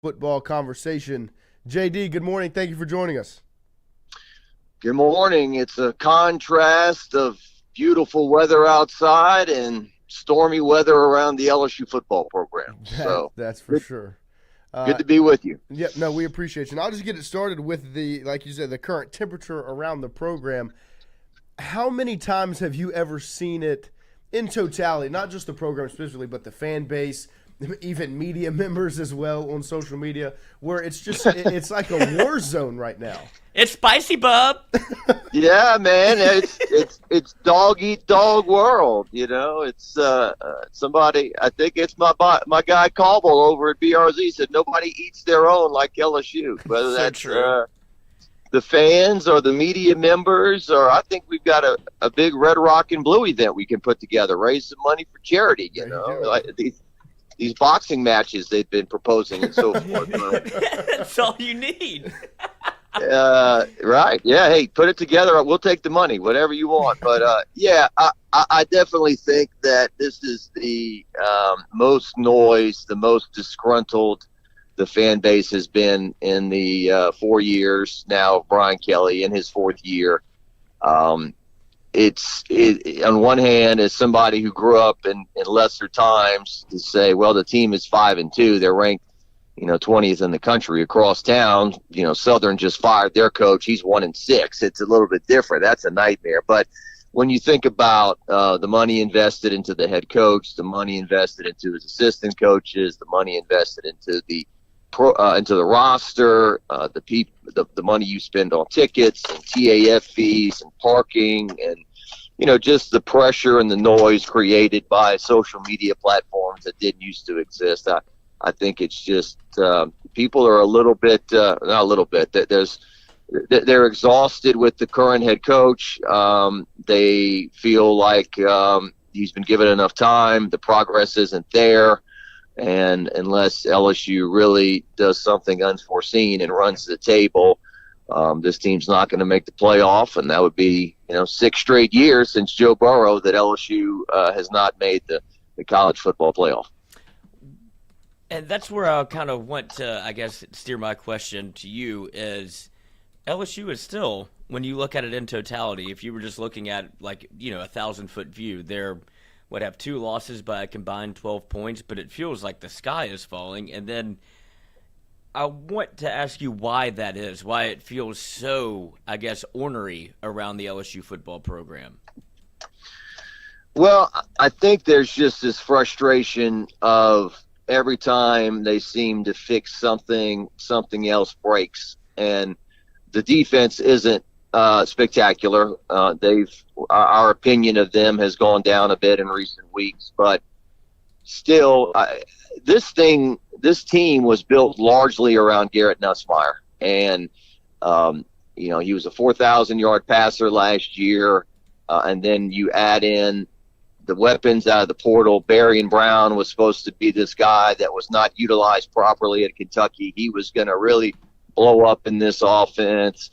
football conversation. JD, good morning. Thank you for joining us. Good morning. It's a contrast of beautiful weather outside and stormy weather around the LSU football program. That's for sure. Good to be with you. Yep, no, we appreciate you. And I'll just get it started with like you said, the current temperature around the program. How many times have you ever seen it in totality, not just the program specifically, but the fan base, even media members as well on social media, where it's just it's like a war zone right now? It's spicy, bub. Yeah, man, it's dog eat dog world. You know, it's somebody. I think it's my guy Caldwell over at BRZ said nobody eats their own like LSU. Whether that's the fans or the media members, or I think we've got a big Red Rock and Blue event we can put together, raise some money for charity. You know, like these boxing matches they've been proposing and so forth. That's all you need. Right. Yeah. Hey, put it together. We'll take the money, whatever you want. But yeah, I definitely think that this is the most noise, the most disgruntled the fan base has been in the 4 years now of Brian Kelly in his fourth year. It's on one hand, as somebody who grew up in lesser times, to say, well, the team is 5-2, they're ranked 20th in the country across town. Southern just fired their coach. He's 1-6. It's a little bit different. That's a nightmare. But when you think about the money invested into the head coach, the money invested into his assistant coaches, the money invested into the roster, the money you spend on tickets and TAF fees and parking, and just the pressure and the noise created by social media platforms that didn't used to exist. I think it's just people are a little bit, not a little bit. They're exhausted with the current head coach. They feel like he's been given enough time. The progress isn't there, and unless LSU really does something unforeseen and runs the table, this team's not going to make the playoff, and that would be 6 straight years since Joe Burrow that LSU has not made the college football playoff. And that's where I kind of want to, I guess, steer my question to you is LSU is still, when you look at it in totality, if you were just looking at a 1,000-foot view, they're would have 2 losses by a combined 12 points, but it feels like the sky is falling. And then I want to ask you why that is, why it feels so, I guess, ornery around the LSU football program. Well, I think there's just this frustration of every time they seem to fix something else breaks. And the defense isn't spectacular. Our opinion of them has gone down a bit in recent weeks, but still, this team was built largely around Garrett Nussmeier, and he was a 4,000-yard passer last year, and then you add in the weapons out of the portal. Berrien Brown was supposed to be this guy that was not utilized properly at Kentucky. He was going to really blow up in this offense.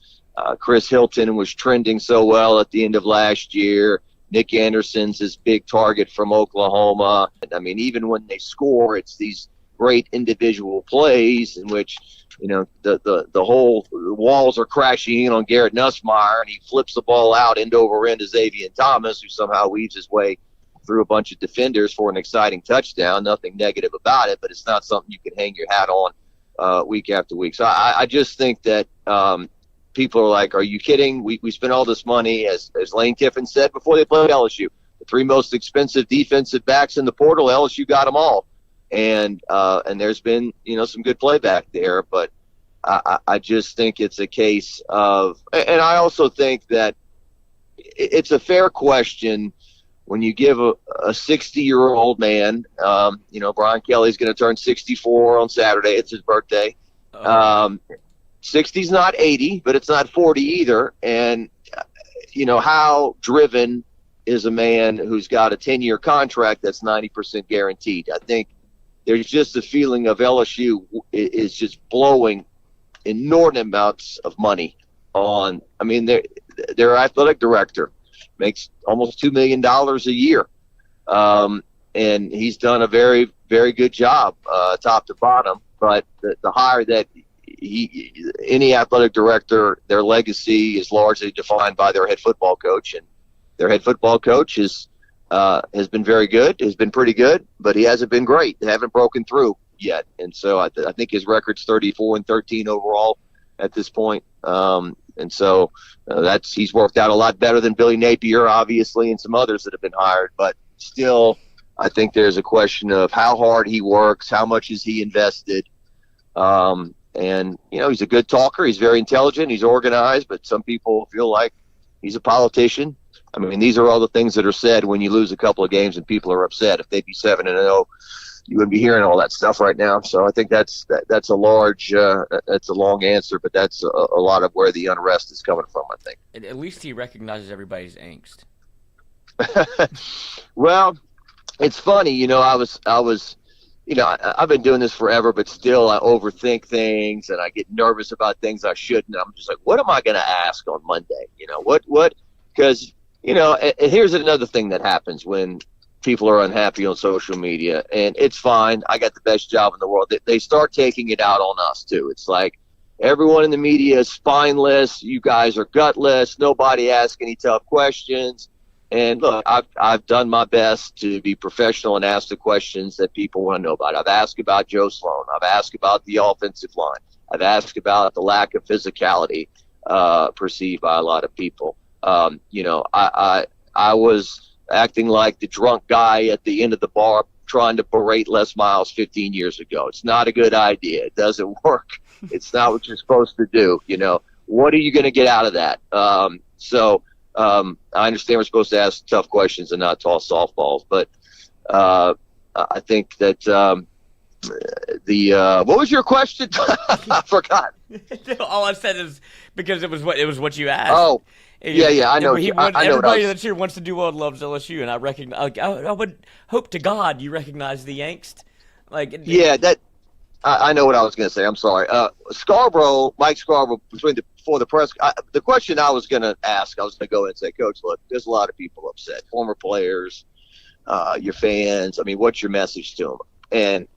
Chris Hilton was trending so well at the end of last year. Nick Anderson's his big target from Oklahoma. I mean, even when they score, it's these great individual plays in which, the whole walls are crashing in on Garrett Nussmeier, and he flips the ball out end over end to Xavier Thomas, who somehow weaves his way through a bunch of defenders for an exciting touchdown. Nothing negative about it, but it's not something you can hang your hat on week after week. So I just think that people are like, are you kidding? We spent all this money, as Lane Kiffin said before they played LSU. The 3 most expensive defensive backs in the portal, LSU got them all. And there's been, some good play back there. But I just think it's a case of – and I also think that it's a fair question when you give a 60-year-old man Brian Kelly's going to turn 64 on Saturday. It's his birthday. 60's not 80, but it's not 40 either. And, how driven is a man who's got a 10-year contract that's 90% guaranteed? I think there's just a feeling of LSU is just blowing inordinate amounts of money on – I mean, their athletic director makes almost $2 million a year. And he's done a very, very good job top to bottom. but the hire that any athletic director, their legacy is largely defined by their head football coach, and their head football coach has been very good, has been pretty good, but he hasn't been great. They haven't broken through yet, and so I think his record's 34-13 overall at this point. And so he's worked out a lot better than Billy Napier, obviously, and some others that have been hired. But still, I think there's a question of how hard he works, how much has he invested. And, he's a good talker. He's very intelligent. He's organized. But some people feel like he's a politician. I mean, these are all the things that are said when you lose a couple of games and people are upset. If they'd be 7-0, you wouldn't be hearing all that stuff right now. So I think that's a long answer, but that's a lot of where the unrest is coming from, I think. At least he recognizes everybody's angst. Well, it's funny, I've been doing this forever, but still I overthink things and I get nervous about things I shouldn't. I'm just like, what am I going to ask on Monday? Because, and here's another thing that happens when people are unhappy on social media, and it's fine. I got the best job in the world. They start taking it out on us too. It's like everyone in the media is spineless. You guys are gutless. Nobody asks any tough questions. And look, I've done my best to be professional and ask the questions that people want to know about. I've asked about Joe Sloan. I've asked about the offensive line. I've asked about the lack of physicality perceived by a lot of people. I was acting like the drunk guy at the end of the bar trying to berate Les Miles 15 years ago. It's not a good idea. It doesn't work. It's not what you're supposed to do. What are you going to get out of that? I understand we're supposed to ask tough questions and not toss softballs, but I think that what was your question? I forgot. All I said is because it was what you asked. Oh, yeah, I know. Everybody that's here wants to do well and loves LSU, and I recognize. I would hope to God you recognize the angst. I know what I was going to say. I'm sorry. Mike Scarborough, before the press, the question I was going to ask, I was going to go in and say, Coach, look, there's a lot of people upset, former players, your fans. I mean, what's your message to them? And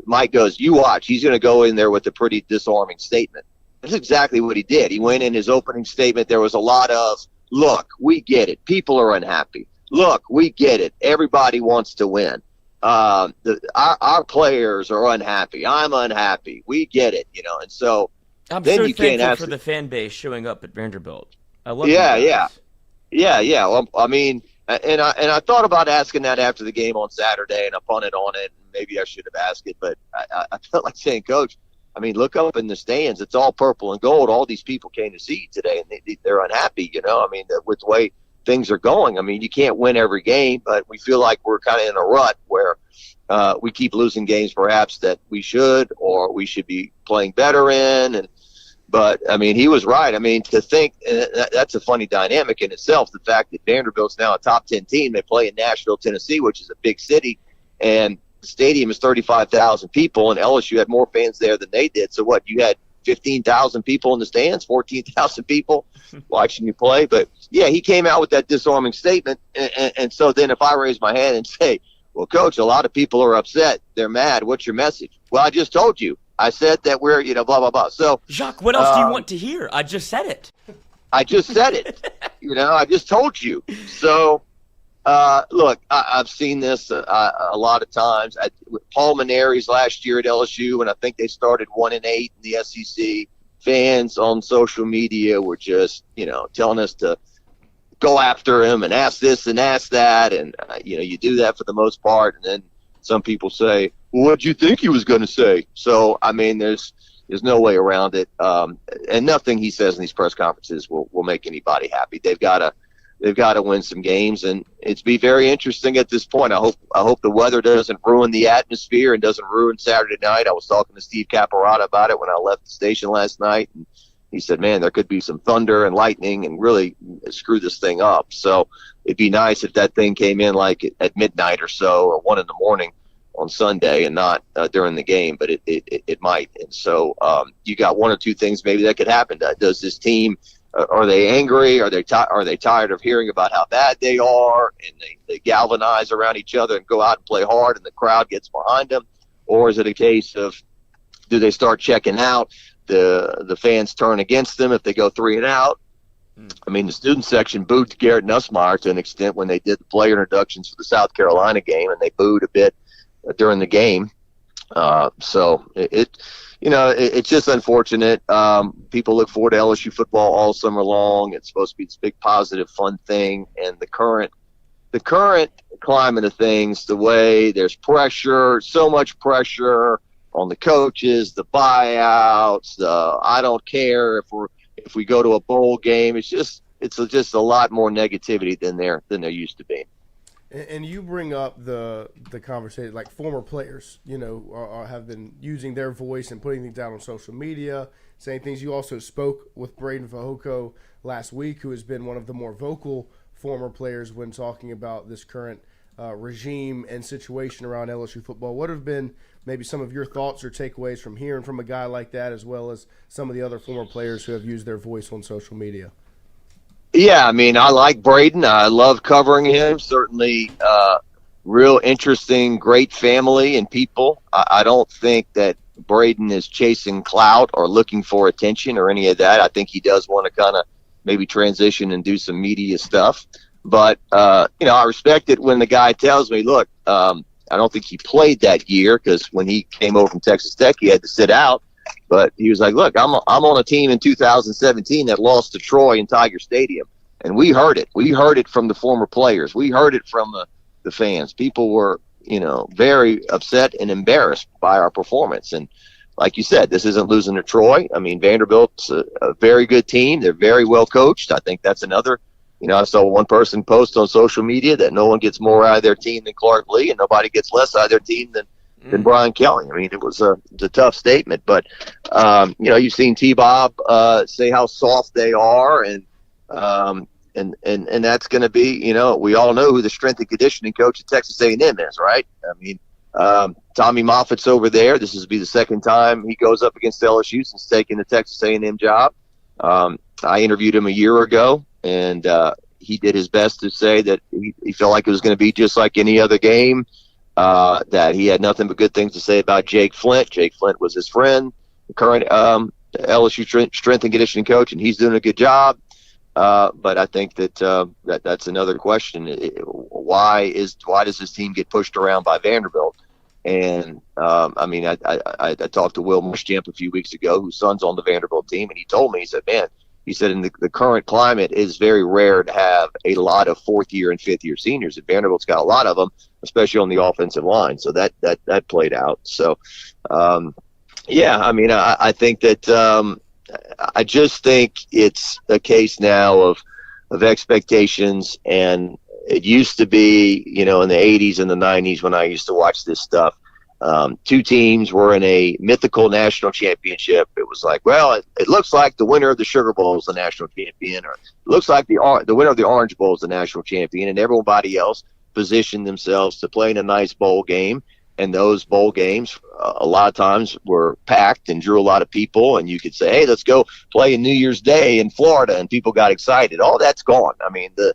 Mike goes, you watch. He's going to go in there with a pretty disarming statement. That's exactly what he did. He went in his opening statement. There was a lot of, look, we get it. People are unhappy. Look, we get it. Everybody wants to win. Our players are unhappy. I'm unhappy. We get it, and so I'm then so you can't thankful ask for the fan base showing up at Vanderbilt. I love Yeah. Well, I mean, and I thought about asking that after the game on Saturday, and I punted on it. And maybe I should have asked it, but I felt like saying, Coach, I mean, look up in the stands. It's all purple and gold. All these people came to see you today, and they're unhappy. I mean, with the way things are going. I mean, you can't win every game, but we feel like we're kind of in a rut where we keep losing games perhaps that we should or we should be playing better in. But, I mean, he was right. I mean, to think that's a funny dynamic in itself, the fact that Vanderbilt's now a top 10 team. They play in Nashville, Tennessee, which is a big city, and the stadium is 35,000 people, and LSU had more fans there than they did. So what, you had 15,000 people in the stands, 14,000 people watching you play. But, yeah, he came out with that disarming statement. And so then if I raise my hand and say, well, Coach, a lot of people are upset. They're mad. What's your message? Well, I just told you. I said that we're, blah, blah, blah. So, Jacques, what else do you want to hear? I just said it. I just said it. I just told you. So, look, I've seen this a lot of times. Paul Maneri's last year at LSU, and I think they started 1-8 in the SEC. Fans on social media were just, telling us to go after him and ask this and ask that. And, you do that for the most part. And then some people say, well, what do you think he was going to say? So, I mean, there's no way around it. And nothing he says in these press conferences will make anybody happy. They've got to win some games, and it's be very interesting at this point. I hope the weather doesn't ruin the atmosphere and doesn't ruin Saturday night. I was talking to Steve Caparata about it when I left the station last night, and he said, man, there could be some thunder and lightning and really screw this thing up. So it'd be nice if that thing came in like at midnight or so or 1 a.m. on Sunday and not during the game, but it might. And so you got one or two things maybe that could happen. Does this team, are they angry? Are they tired of hearing about how bad they are, and they galvanize around each other and go out and play hard and the crowd gets behind them? Or is it a case of Do they start checking out? The fans turn against them if they go 3 and out. I mean, the student section booed Garrett Nussmeier to an extent when they did the player introductions for the South Carolina game, and they booed a bit during the game. So it's just unfortunate. People look forward to LSU football all summer long. It's supposed to be this big, positive, fun thing, and the current climate of things, the way there's pressure, so much pressure on the coaches, the buyouts, I don't care if we go to a bowl game. It's just a lot more negativity than there used to be. And you bring up the conversation, like former players, have been using their voice and putting things out on social media, saying things. You also spoke with Braden Fehoko last week, who has been one of the more vocal former players when talking about this current regime and situation around LSU football. What have been maybe some of your thoughts or takeaways from hearing from a guy like that, as well as some of the other former players who have used their voice on social media? Yeah, I mean, I like Braden. I love covering him. Certainly real interesting, great family and people. I don't think that Braden is chasing clout or looking for attention or any of that. I think he does want to kind of maybe transition and do some media stuff. But, I respect it when the guy tells me, look, I don't think he played that year because when he came over from Texas Tech, he had to sit out. But he was like, look, I'm on a team in 2017 that lost to Troy in Tiger Stadium. And we heard it. We heard it from the former players. We heard it from the fans. People were, very upset and embarrassed by our performance. And like you said, this isn't losing to Troy. I mean, Vanderbilt's a very good team. They're very well coached. I think that's another. I saw one person post on social media that no one gets more out of their team than Clark Lee, and nobody gets less out of their team than Brian Kelly. I mean, it was a tough statement, but you've seen T-Bob say how soft they are, and that's going to be, we all know who the strength and conditioning coach at Texas A&M is, right? I mean, Tommy Moffitt's over there. This will be the second time he goes up against LSU since taking the Texas A&M job. I interviewed him a year ago, and he did his best to say that he felt like it was going to be just like any other game. That he had nothing but good things to say about Jake Flint. Jake Flint was his friend, the current LSU strength and conditioning coach, and he's doing a good job. But I think that's another question. Why does this team get pushed around by Vanderbilt? And I talked to Will Muschamp a few weeks ago, whose son's on the Vanderbilt team, and he told me, he said in the current climate, it is very rare to have a lot of fourth-year and fifth-year seniors. And Vanderbilt's got a lot of them, especially on the offensive line. So that played out. So, I think that I just think it's a case now of expectations. And it used to be, in the 80s and the 90s when I used to watch this stuff, two teams were in a mythical national championship. It was like, well, it looks like the winner of the Sugar Bowl is the national champion, or it looks like the winner of the Orange Bowl is the national champion, and everybody else positioned themselves to play in a nice bowl game. And those bowl games, a lot of times, were packed and drew a lot of people. And you could say, hey, let's go play in New Year's Day in Florida, and people got excited. All that's gone. I mean, the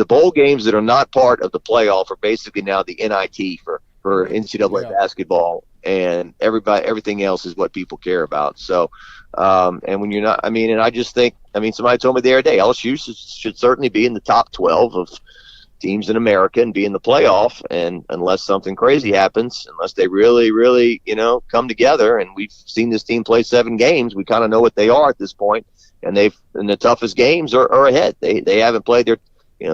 bowl games that are not part of the playoff are basically now the NIT for NCAA basketball, and everything else is what people care about. So, and when you're not, and I just think, somebody told me the other day, LSU should certainly be in the top 12 of teams in America and be in the playoff. And unless something crazy happens, unless they really, really, come together, and we've seen this team play 7 games, we kind of know what they are at this point, and the toughest games are ahead. They haven't played their,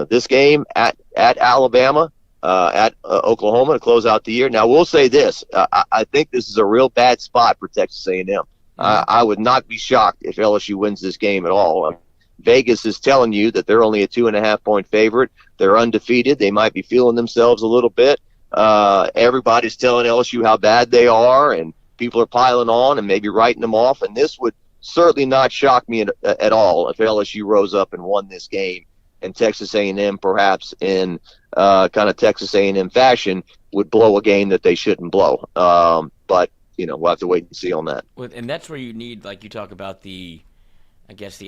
this game at Alabama, at Oklahoma to close out the year. Now, we'll say this. I think this is a real bad spot for Texas A&M. I would not be shocked if LSU wins this game at all. Vegas is telling you that they're only a 2.5-point favorite. They're undefeated. They might be feeling themselves a little bit. Everybody's telling LSU how bad they are, and people are piling on and maybe writing them off. And this would certainly not shock me at all if LSU rose up and won this game, and Texas A&M, perhaps in kind of Texas A&M fashion, would blow a game that they shouldn't blow. But we'll have to wait and see on that. And that's where you need, like you talk about the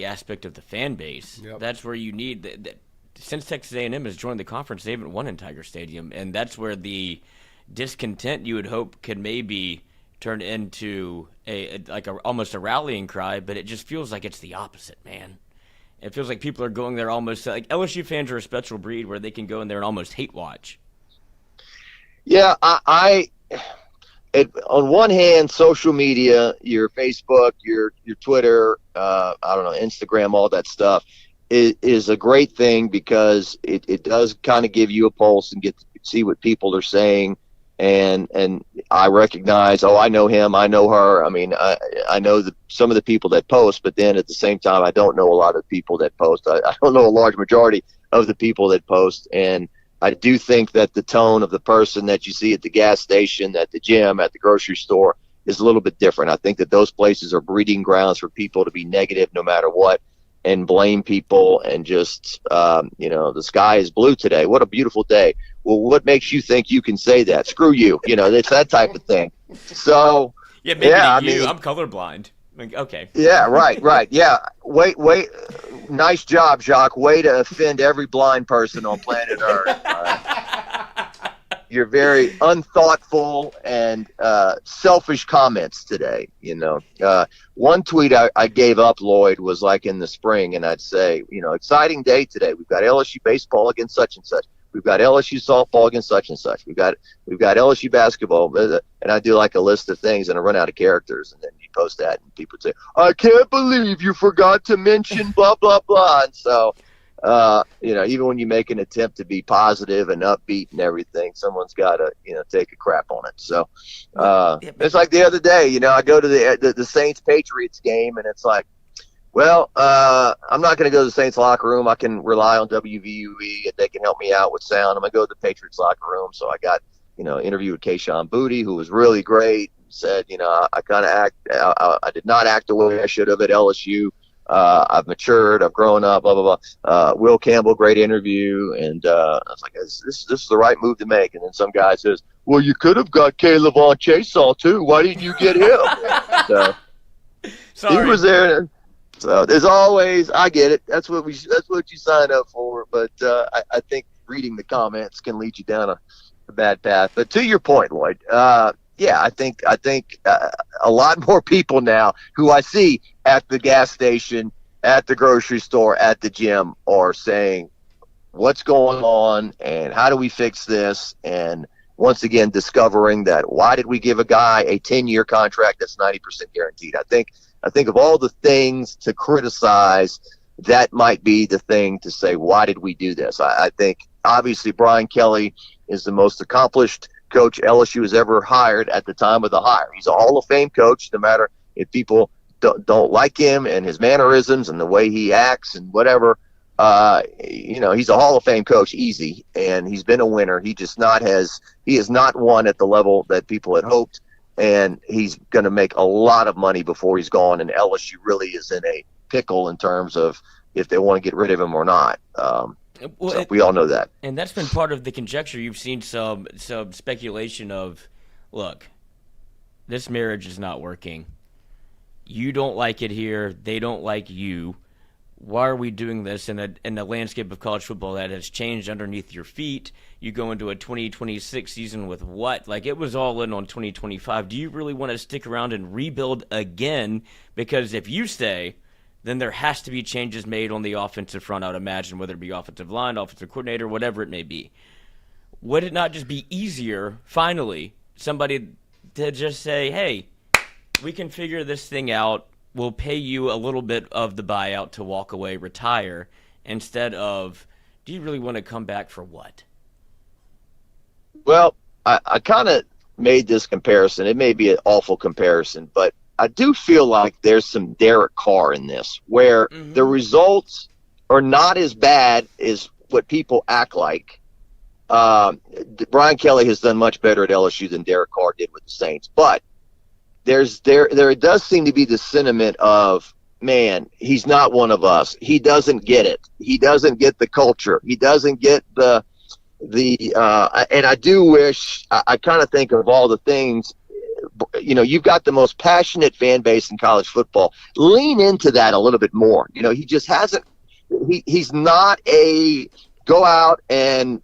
aspect of the fan base. Yep. That's where you need since Texas A&M has joined the conference, they haven't won in Tiger Stadium, and that's where the discontent you would hope could maybe turn into almost a rallying cry, but it just feels like it's the opposite, man. It feels like people are going there almost like LSU fans are a special breed where they can go in there and almost hate watch. Yeah, on one hand, social media, your Facebook, your Twitter, I don't know, Instagram, all that stuff is a great thing because it does kind of give you a pulse and get to see what people are saying. And I recognize, I know him, I know her. I mean, I know some of the people that post, but then at the same time, I don't know a lot of the people that post. I don't know a large majority of the people that post. And I do think that the tone of the person that you see at the gas station, at the gym, at the grocery store is a little bit different. I think that those places are breeding grounds for people to be negative no matter what and blame people and just, the sky is blue today. What a beautiful day. Well, what makes you think you can say that? Screw you. It's that type of thing. So, maybe I'm colorblind. Okay. Yeah, right. Yeah. Wait. Nice job, Jacques. Way to offend every blind person on planet Earth. You're very unthoughtful and selfish comments today. One tweet I gave up, Lloyd, was like in the spring, and I'd say, exciting day today. We've got LSU baseball against such and such. We've got LSU softball against such and such. We've got LSU basketball, and I do like a list of things, and I run out of characters, and then you post that, and people say, "I can't believe you forgot to mention blah blah blah." And so, even when you make an attempt to be positive and upbeat and everything, someone's got to take a crap on it. So, it's like the other day, I go to the Saints Patriots game, and it's like, well, I'm not going to go to the Saints locker room. I can rely on WVUE if they can help me out with sound. I'm going to go to the Patriots locker room. So I got, interview with Kayshon Boutte, who was really great. Said, I did not act the way I should have at LSU. I've matured. I've grown up, blah, blah, blah. Will Campbell, great interview. And I was like, this is the right move to make. And then some guy says, well, you could have got Caleb on Chaseall too. Why didn't you get him? So Sorry. He was there. So there's always, I get it. That's what you signed up for. But I think reading the comments can lead you down a bad path. But to your point, Lloyd, I think a lot more people now who I see at the gas station, at the grocery store, at the gym are saying, what's going on and how do we fix this? And once again, discovering that why did we give a guy a 10-year contract that's 90% guaranteed? I think of all the things to criticize, that might be the thing to say, why did we do this? I think obviously Brian Kelly is the most accomplished coach LSU has ever hired at the time of the hire. He's a Hall of Fame coach, no matter if people don't like him and his mannerisms and the way he acts and whatever. He's a Hall of Fame coach, easy, and he's been a winner. He has not won at the level that people had hoped, and he's going to make a lot of money before he's gone, and LSU really is in a pickle in terms of if they want to get rid of him or not. So we all know that. And that's been part of the conjecture. You've seen some speculation of, look, this marriage is not working. You don't like it here. They don't like you. Why are we doing this in the landscape of college football that has changed underneath your feet? You go into a 2026 season with what? Like, it was all in on 2025. Do you really want to stick around and rebuild again? Because if you stay, then there has to be changes made on the offensive front, I would imagine, whether it be offensive line, offensive coordinator, whatever it may be. Would it not just be easier, finally, somebody to just say, hey, we can figure this thing out. We'll pay you a little bit of the buyout to walk away, retire, instead of, do you really want to come back for what? Well, I kind of made this comparison. It may be an awful comparison, but I do feel like there's some Derek Carr in this, where the results are not as bad as what people act like. Brian Kelly has done much better at LSU than Derek Carr did with the Saints, but there does seem to be the sentiment of, man, he's not one of us. He doesn't get it. He doesn't get the culture. He doesn't get and I do wish, I kind of think of all the things, you've got the most passionate fan base in college football. Lean into that a little bit more. He just hasn't, he's not a go out and,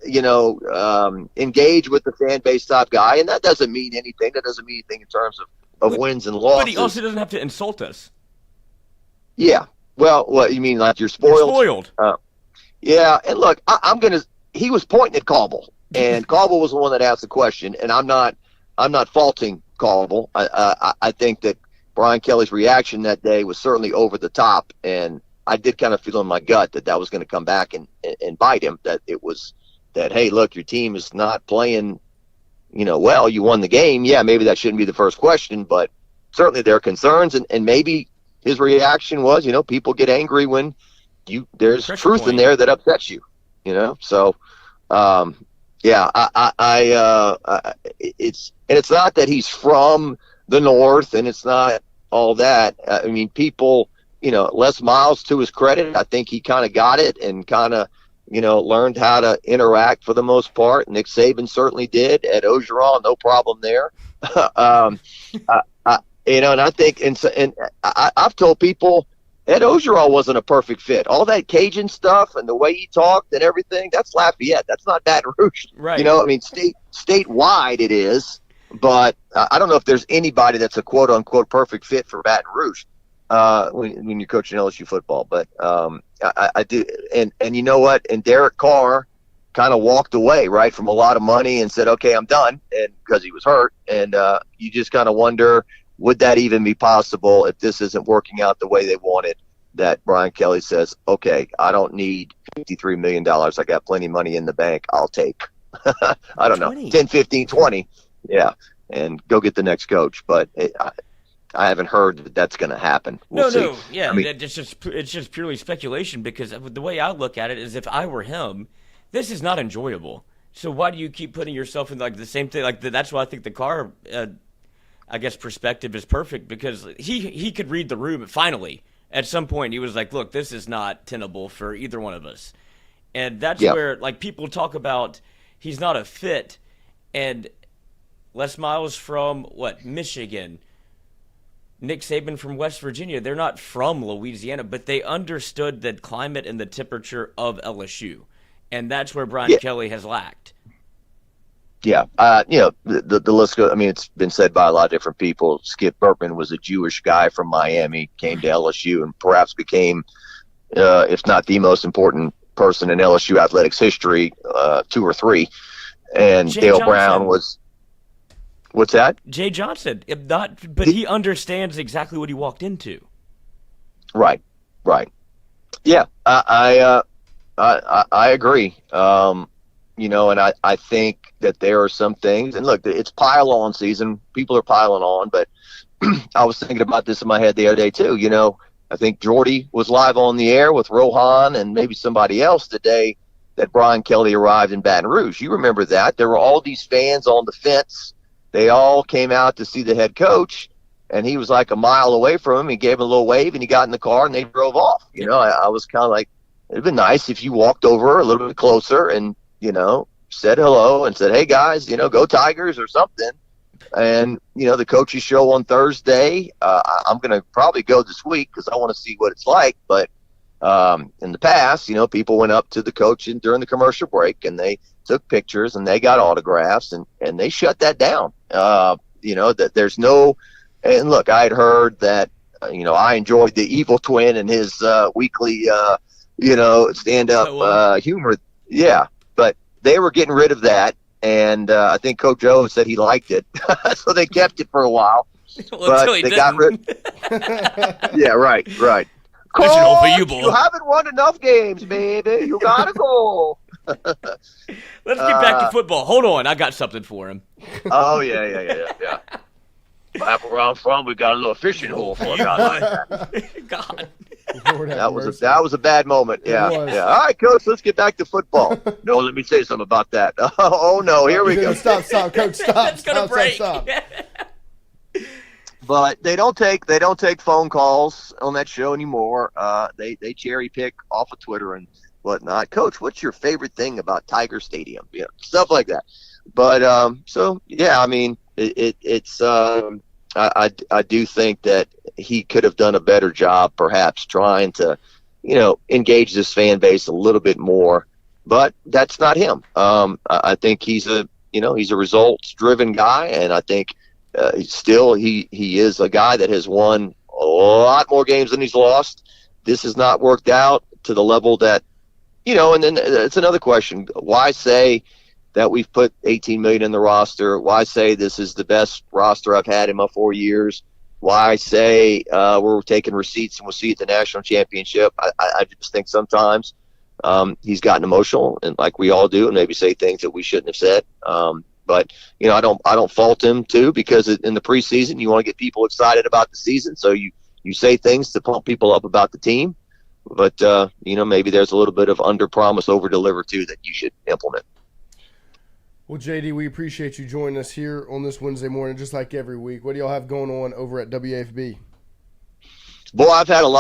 engage with the fan base type guy. And that doesn't mean anything. That doesn't mean anything in terms of of wins and losses. But he also doesn't have to insult us. Yeah. Well, what you mean, like you're spoiled? You're spoiled. Yeah. And look, he was pointing at Cauble, and Cauble was the one that asked the question, and I'm not faulting Cauble. I think that Brian Kelly's reaction that day was certainly over the top, and I did kind of feel in my gut that was going to come back and bite him. That it was that, hey, look, your team is not playing, well, you won the game. Yeah, maybe that shouldn't be the first question, but certainly there are concerns, and maybe his reaction was, people get angry when there's truth in there that upsets you, So, yeah, it's not that he's from the North, and it's not all that. I mean, people, Les Miles, to his credit, I think he kind of got it and kind of, learned how to interact for the most part. Nick Saban certainly did. Ed Ogeron, no problem there. And I think, and I've told people, Ed Ogeron wasn't a perfect fit. All that Cajun stuff and the way he talked and everything, that's Lafayette. That's not Baton Rouge. Right. I mean, statewide it is, but I don't know if there's anybody that's a quote-unquote perfect fit for Baton Rouge when you're coaching LSU football. But I do. And you know what? And Derek Carr kind of walked away, right, from a lot of money and said, okay, I'm done, and because he was hurt. And you just kind of wonder, would that even be possible if this isn't working out the way they wanted, that Brian Kelly says, okay, I don't need $53 million. I got plenty of money in the bank. I'll take, I don't know, 10, 15, 20. Yeah. And go get the next coach. But I haven't heard that that's going to happen. We'll see. Yeah. I mean, it's just purely speculation, because the way I look at it is, if I were him, this is not enjoyable. So why do you keep putting yourself in like the same thing? Like that's why I think the Carr, I guess, perspective is perfect, because he could read the room. Finally, at some point, he was like, look, this is not tenable for either one of us. And that's where, like, people talk about he's not a fit. And Les Miles from, Michigan. Nick Saban from West Virginia. They're not from Louisiana, but they understood the climate and the temperature of LSU. And that's where Brian Kelly has lacked. Yeah, the list goes. I mean, it's been said by a lot of different people. Skip Bertman was a Jewish guy from Miami, came to LSU, and perhaps became, if not the most important person in LSU athletics history, 2 or 3. And Jay Dale Johnson. Brown was. What's that? Jay Johnson, but he understands exactly what he walked into. Right. Yeah, I agree. And I think that there are some things, and look, it's pile-on season. People are piling on, but I was thinking about this in my head the other day too. I think Jordy was live on the air with Rohan and maybe somebody else the day that Brian Kelly arrived in Baton Rouge. You remember that. There were all these fans on the fence. They all came out to see the head coach, and he was like a mile away from him. He gave him a little wave, and he got in the car, and they drove off. I was kind of like, it'd been nice if you walked over a little bit closer and, said hello and said, hey, guys, go Tigers or something. And, the coaches show on Thursday. I'm going to probably go this week because I want to see what it's like. But in the past, people went up to the coach during the commercial break, and they took pictures and they got autographs, and they shut that down. That there's no – and look, I had heard that, I enjoyed the Evil Twin and his weekly, stand-up humor. Yeah. But they were getting rid of that, and I think Coach O said he liked it, so they kept it for a while. Well, but they got rid. Yeah, right. Original for you, boy. You haven't won enough games, baby. You gotta go. Let's get back to football. Hold on, I got something for him. Oh yeah. Back where I'm from, we got a little fishing hole for a guy like that. God. That was a bad moment. Yeah. All right, Coach, let's get back to football. No, let me say something about that. Oh no, here we go. Stop, Coach, stop. It's gonna break. Stop. But they don't take phone calls on that show anymore. They cherry pick off of Twitter and whatnot. Coach, what's your favorite thing about Tiger Stadium? Stuff like that. But so yeah, I mean, it's I do think that he could have done a better job, perhaps trying to, engage this fan base a little bit more. But that's not him. I think he's a results driven guy, and I think still he is a guy that has won a lot more games than he's lost. This has not worked out to the level that, and then it's another question. Why say that we've put $18 million in the roster? Why say this is the best roster I've had in my 4 years? Why say we're taking receipts and we'll see at the national championship? I just think sometimes he's gotten emotional, and like we all do, and maybe say things that we shouldn't have said. But I don't fault him too, because in the preseason you want to get people excited about the season, so you say things to pump people up about the team. But maybe there's a little bit of under promise, over deliver too that you should implement. Well, JD, we appreciate you joining us here on this Wednesday morning, just like every week. What do y'all have going on over at WAFB? Boy, I've had a lot